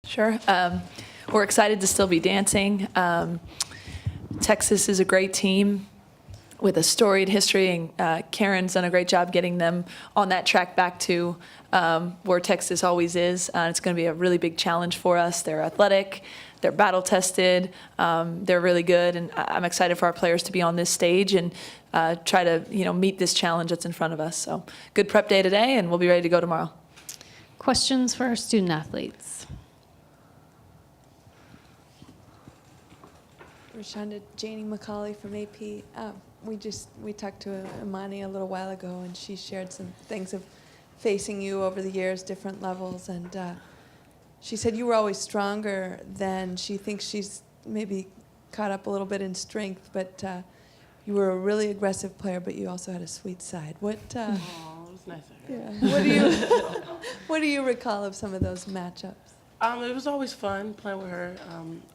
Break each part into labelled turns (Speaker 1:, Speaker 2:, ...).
Speaker 1: Sure. We're excited to still be dancing. Texas is a great team with a storied history, and Karen's done a great job getting them on that track back to where Texas always is. It's going to be a really big challenge for us. They're athletic, they're battle-tested, they're really good, and I'm excited for our players to be on this stage and try to meet this challenge that's in front of us. So good prep day today, and we'll be ready to go tomorrow.
Speaker 2: Questions for our student athletes?
Speaker 3: Rashonda, Janie McCauley from AP. We talked to Imani a little while ago, and she shared some things of facing you over the years, different levels, and she said you were always stronger than she thinks. She's maybe caught up a little bit in strength, but you were a really aggressive player, but you also had a sweet side. What?
Speaker 4: Oh, it was nice of her.
Speaker 3: Yeah. What do you recall of some of those matchups?
Speaker 4: It was always fun playing with her.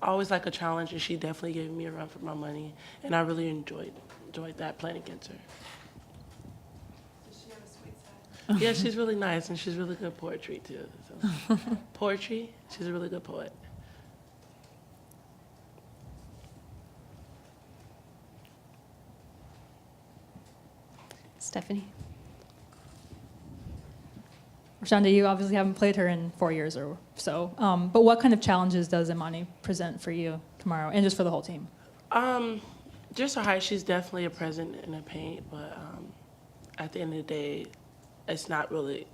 Speaker 4: Always like a challenge, and she definitely gave me a run for my money, and I really enjoyed that playing against her.
Speaker 3: Does she have a sweet side?
Speaker 4: Yeah, she's really nice, and she's really good poetry too. So. Poetry, she's a really good poet.
Speaker 2: Stephanie?
Speaker 5: Rashonda, you obviously haven't played her in 4 years or so, but what kind of challenges does Imani present for you tomorrow and just for the whole team?
Speaker 4: Just her height, she's definitely a present in the paint, but at the end of the day, it's not really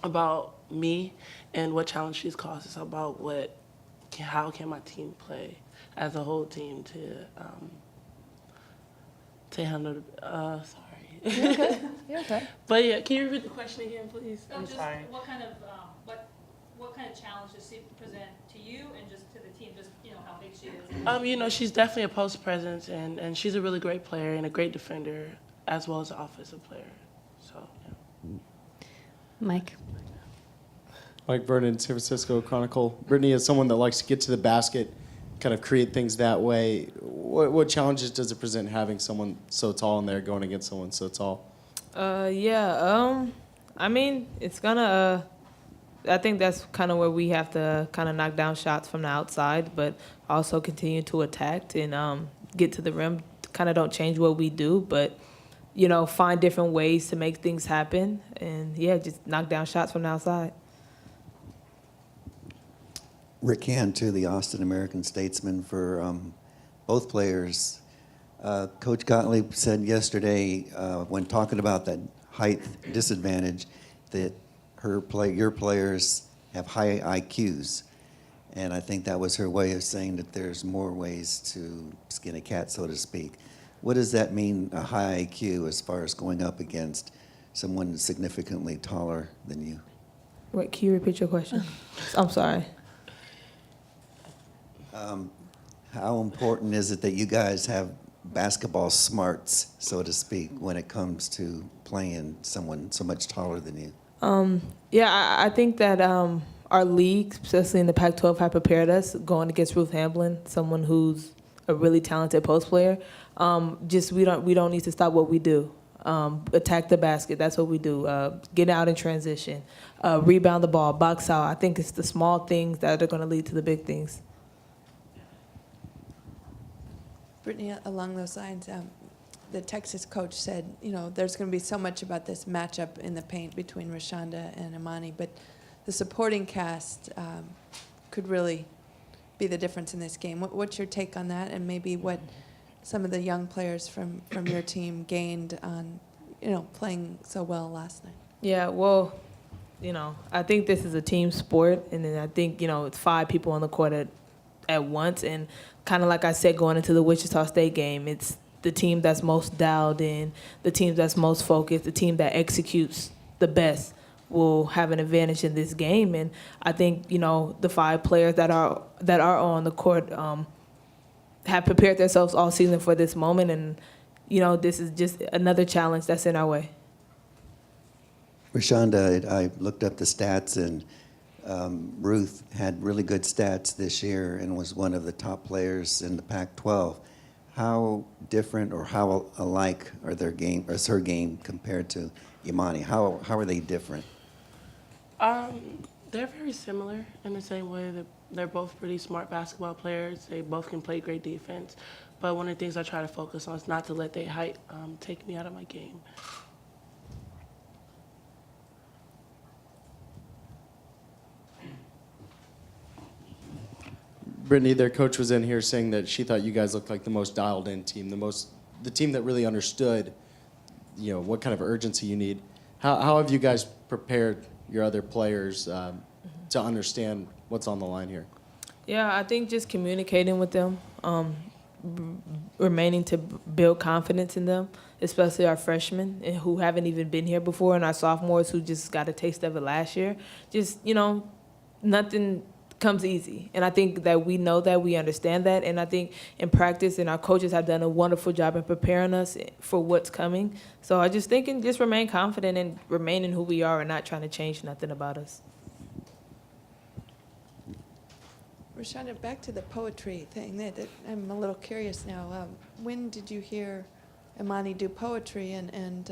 Speaker 4: about me and what challenge she's caused. It's about how can my team play as a whole team to handle sorry.
Speaker 5: You're okay. You're okay.
Speaker 4: But yeah, can you repeat the question again, please? I'm sorry.
Speaker 5: What kind of challenge does she present to you and just to the team? Just how big she is.
Speaker 4: She's definitely a post presence, and she's a really great player and a great defender, as well as an offensive player. So. Yeah.
Speaker 2: Mike?
Speaker 6: Mike Vernon, San Francisco Chronicle. Brittany, as someone that likes to get to the basket, kind of create things that way, what challenges does it present having someone so tall in there going against someone so tall?
Speaker 7: I mean, it's gonna, I think that's kind of where we have to kind of knock down shots from the outside, but also continue to attack and get to the rim. Kind of don't change what we do, but, find different ways to make things happen. And, yeah, just knock down shots from the outside.
Speaker 8: Rick Hand to the Austin American-Statesman for both players. Coach Gottlieb said yesterday when talking about that height disadvantage that your players have high IQs. And I think that was her way of saying that there's more ways to skin a cat, so to speak. What does that mean, a high IQ, as far as going up against someone significantly taller than you?
Speaker 7: Wait, can you repeat your question? I'm sorry.
Speaker 8: How important is it that you guys have basketball smarts, so to speak, when it comes to playing someone so much taller than you?
Speaker 7: I think that our league, especially in the Pac-12, have prepared us going against Ruth Hamblin, someone who's a really talented post player. We don't need to stop what we do. Attack the basket. That's what we do. Get out in transition. Rebound the ball. Box out. I think it's the small things that are going to lead to the big things.
Speaker 3: Brittany, along those lines, the Texas coach said, there's going to be so much about this matchup in the paint between Rashonda and Imani, but the supporting cast could really be the difference in this game. What's your take on that, and maybe what some of the young players from your team gained on, playing so well last night?
Speaker 7: Yeah, well, I think this is a team sport, and then I think, it's 5 people on the court at once, and kind of like I said, going into the Wichita State game, it's the team that's most dialed in, the team that's most focused, the team that executes the best will have an advantage in this game. And I think, the 5 players that are on the court have prepared themselves all season for this moment, and, this is just another challenge that's in our way.
Speaker 8: Rashonda, I looked up the stats, and Ruth had really good stats this year and was one of the top players in the Pac-12. How different or how alike is her game compared to Imani? How are they different?
Speaker 4: They're very similar in the same way that they're both pretty smart basketball players. They both can play great defense. But one of the things I try to focus on is not to let their height take me out of my game.
Speaker 6: Brittany, their coach was in here saying that she thought you guys looked like the most dialed-in team, the team that really understood, what kind of urgency you need. How have you guys prepared your other players to understand what's on the line here?
Speaker 7: Yeah, I think just communicating with them, remaining to build confidence in them, especially our freshmen who haven't even been here before, and our sophomores who just got a taste of it last year. Just, nothing comes easy. And I think that we know that, we understand that, and I think in practice and our coaches have done a wonderful job in preparing us for what's coming. So I just think and just remain confident and remaining who we are and not trying to change nothing about us.
Speaker 3: Rashonda, back to the poetry thing. That I'm a little curious now. When did you hear Imani do poetry, and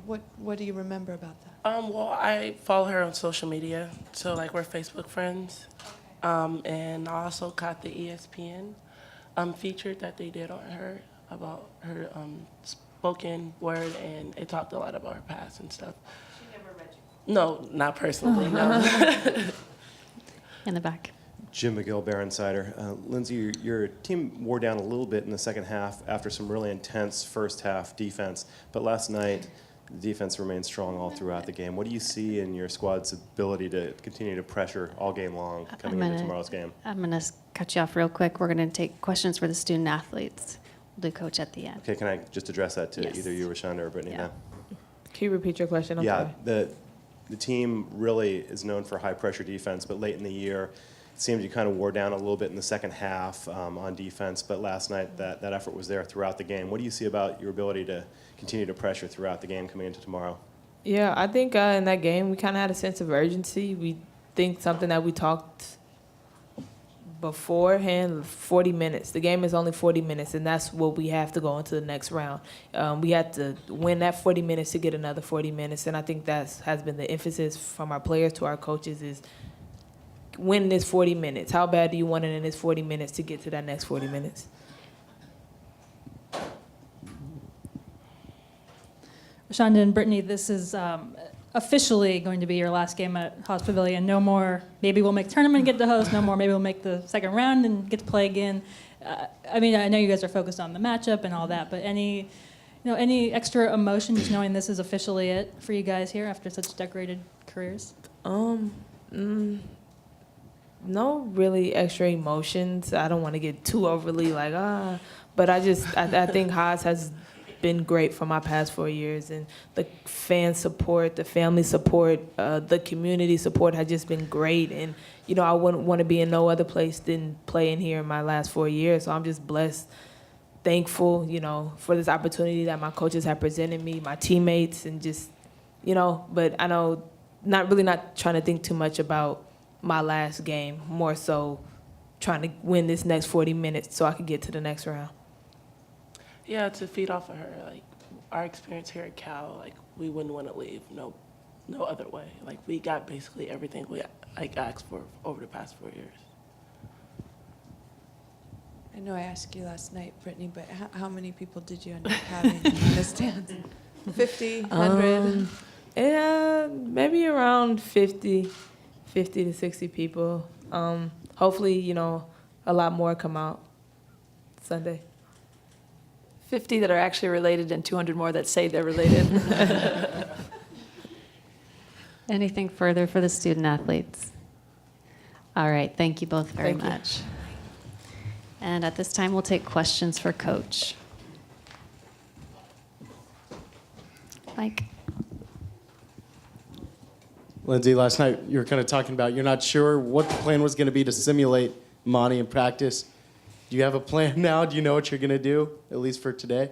Speaker 3: what do you remember about that?
Speaker 4: Well, I follow her on social media, so like we're Facebook friends. And I also caught the ESPN feature that they did on her about her spoken word, and it talked a lot about her past and stuff. She never read you? No, not personally, no.
Speaker 2: In the back.
Speaker 9: Jim McGill, Barron Cider. Lindsay, your team wore down a little bit in the second half after some really intense first half defense, but last night the defense remained strong all throughout the game. What do you see in your squad's ability to continue to pressure all game long coming into tomorrow's game?
Speaker 2: I'm going to cut you off real quick. We're going to take questions for the student athletes. We'll do coach at the end.
Speaker 9: Okay, can I just address that to
Speaker 2: Yes.
Speaker 9: either you, Rashonda, or Brittany
Speaker 2: Yeah.
Speaker 9: now?
Speaker 7: Can you repeat your question? I'm
Speaker 9: Yeah,
Speaker 7: sorry.
Speaker 9: the team really is known for high pressure defense, but late in the year, it seemed you kind of wore down a little bit in the second half on defense, but last night that effort was there throughout the game. What do you see about your ability to continue to pressure throughout the game coming into tomorrow?
Speaker 7: Yeah, I think in that game we kind of had a sense of urgency. We think something that we talked beforehand, 40 minutes. The game is only 40 minutes, and that's what we have to go into the next round. We had to win that 40 minutes to get another 40 minutes, and I think that has been the emphasis from our players to our coaches is win this 40 minutes. How bad do you want it in this 40 minutes to get to that next 40 minutes?
Speaker 5: Rashonda and Brittany, this is officially going to be your last game at Haas Pavilion. No more, maybe we'll make tournament and get to host. No more, maybe we'll make the second round and get to play again. I know you guys are focused on the matchup and all that, but any extra emotion just knowing this is officially it for you guys here after such decorated careers?
Speaker 7: No really extra emotions. I don't want to get too overly but I think Haas has been great for my past 4 years, and the fan support, the family support, the community support has just been great. And I wouldn't want to be in no other place than playing here in my last 4 years. So I'm just blessed, thankful, for this opportunity that my coaches have presented me, my teammates, and just, But I know, not trying to think too much about my last game, more so trying to win this next 40 minutes so I can get to the next round.
Speaker 4: Yeah, to feed off of her, like our experience here at Cal, like we wouldn't want to leave no other way. Like we got basically everything we asked for over the past 4 years.
Speaker 3: I know I asked you last night, Brittany, but how many people did you end up having in the stands? 50, 100?
Speaker 7: Yeah, maybe around 50 to 60 people. Hopefully, a lot more come out Sunday.
Speaker 1: 50 that are actually related and 200 more that say they're related.
Speaker 2: Anything further for the student athletes? All right, thank you both very
Speaker 7: Thank you.
Speaker 2: much. And at this time, we'll take questions for Coach. Mike?
Speaker 6: Lindsay, last night you were kind of talking about you're not sure what the plan was going to be to simulate Monty in practice. Do you have a plan now? Do you know what you're going to do, at least for today?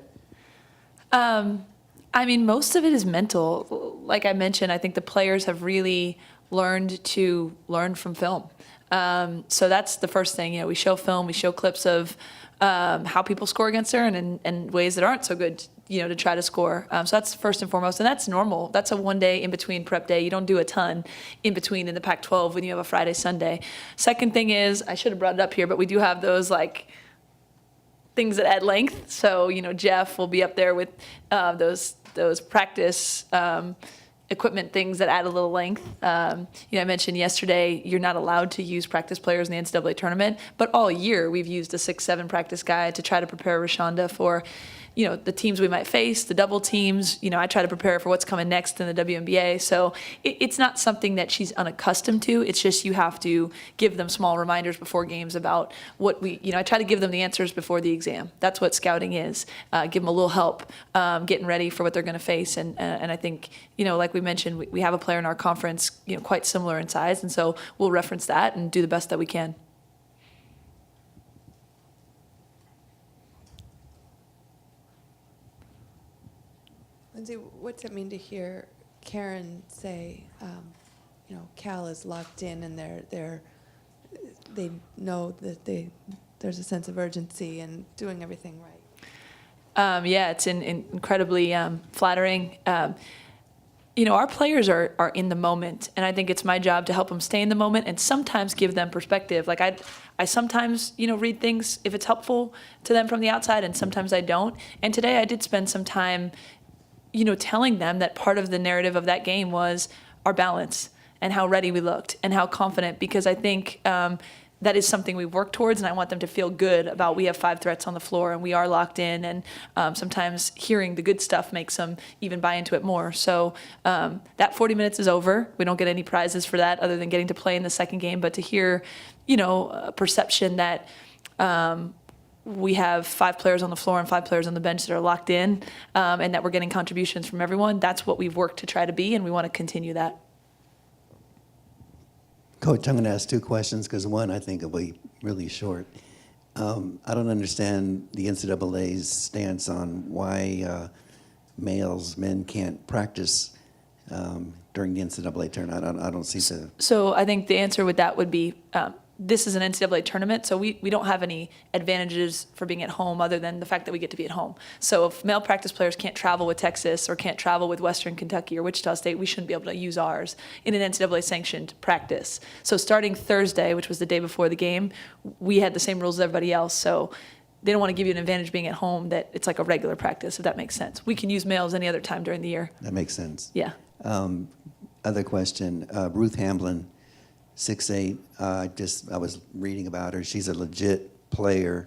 Speaker 1: Most of it is mental. Like I mentioned, I think the players have really learned to learn from film. So that's the first thing. We show film, we show clips of how people score against her and in ways that aren't so good to try to score. So that's first and foremost, and that's normal. That's a 1 day in between prep day. You don't do a ton in between in the Pac-12 when you have a Friday, Sunday. Second thing is, I should have brought it up here, but we do have those things that add length. So, Jeff will be up there with those practice equipment things that add a little length. I mentioned yesterday you're not allowed to use practice players in the NCAA tournament, but all year we've used a 6'7" practice guy to try to prepare Rashonda for the teams we might face, the double teams. I try to prepare for what's coming next in the WNBA. So it's not something that she's unaccustomed to. It's just you have to give them small reminders before games about what I try to give them the answers before the exam. That's what scouting is. Give them a little help getting ready for what they're going to face. And I think, like we mentioned, we have a player in our conference, quite similar in size. And so we'll reference that and do the best that we can.
Speaker 3: Lindsay, what's it mean to hear Karen say, Cal is locked in and they know that there's a sense of urgency and doing everything right?
Speaker 1: Yeah, it's incredibly flattering. Our players are in the moment, and I think it's my job to help them stay in the moment and sometimes give them perspective. Like I sometimes, read things if it's helpful to them from the outside, and sometimes I don't. And today I did spend some time telling them that part of the narrative of that game was our balance and how ready we looked and how confident, because I think that is something we've worked towards, and I want them to feel good about we have 5 threats on the floor and we are locked in, and sometimes hearing the good stuff makes them even buy into it more. So that 40 minutes is over. We don't get any prizes for that other than getting to play in the second game, but to hear, a perception that we have 5 players on the floor and 5 players on the bench that are locked in, and that we're getting contributions from everyone. That's what we've worked to try to be, and we want to continue that.
Speaker 8: Coach, I'm going to ask 2 questions because one I think will be really short. I don't understand the NCAA's stance on why men can't practice during the NCAA tournament. I don't see the...
Speaker 1: So I think the answer with that would be this is an NCAA tournament, so we don't have any advantages for being at home other than the fact that we get to be at home. So if male practice players can't travel with Texas or can't travel with Western Kentucky or Wichita State, we shouldn't be able to use ours in an NCAA-sanctioned practice. So starting Thursday, which was the day before the game, we had the same rules as everybody else. So they don't want to give you an advantage being at home that it's like a regular practice, if that makes sense. We can use males any other time during the year.
Speaker 8: That makes sense.
Speaker 1: Yeah.
Speaker 8: Other question, Ruth Hamblin, 6'8". I was reading about her. She's a legit player.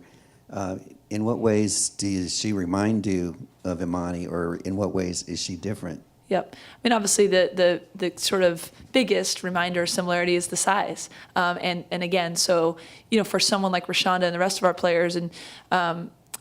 Speaker 8: In what ways does she remind you of Imani, or in what ways is she different?
Speaker 1: Yep. I mean, obviously, the sort of biggest reminder similarity is the size. And again, so, for someone like Rashonda and the rest of our players, and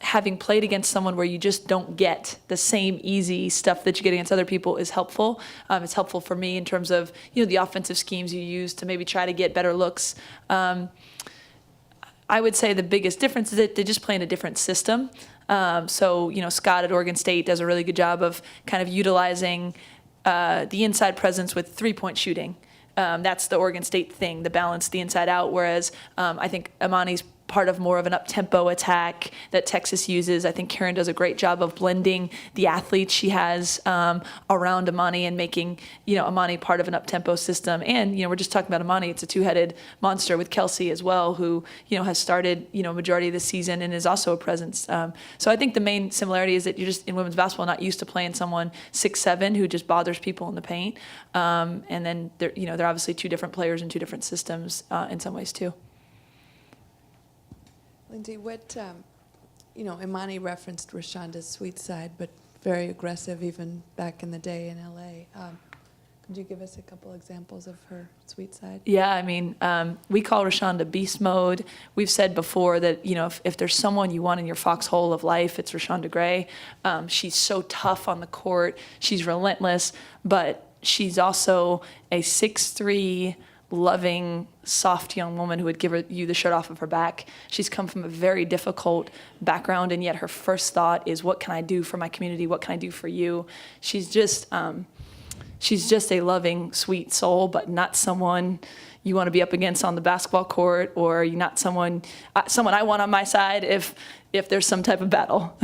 Speaker 1: having played against someone where you just don't get the same easy stuff that you get against other people is helpful. It's helpful for me in terms of, the offensive schemes you use to maybe try to get better looks. I would say the biggest difference is that they just play in a different system. So, Scott at Oregon State does a really good job of kind of utilizing the inside presence with 3-point shooting. That's the Oregon State thing, the balance, the inside out, whereas I think Imani's part of more of an up-tempo attack that Texas uses. I think Karen does a great job of blending the athletes she has around Imani and making, Imani part of an up-tempo system. And, we're just talking about Imani. It's a 2-headed monster with Kelsey as well, who, has started, majority of the season and is also a presence. So I think the main similarity is that you're just, in women's basketball, not used to playing someone 6'7" who just bothers people in the paint. And then, they're obviously 2 different players in 2 different systems in some ways, too.
Speaker 3: Lindsay, what, Imani referenced Rashonda's sweet side, but very aggressive even back in the day in LA. Could you give us a couple examples of her sweet side?
Speaker 1: Yeah, I mean, we call Rashonda beast mode. We've said before that, if there's someone you want in your foxhole of life, it's Rashonda Gray. She's so tough on the court. She's relentless, but she's also a 6'3", loving, soft young woman who would give you the shirt off of her back. She's come from a very difficult background, and yet her first thought is, what can I do for my community? What can I do for you? She's just a loving, sweet soul, but not someone you want to be up against on the basketball court, or you're not someone I want on my side if there's some type of battle.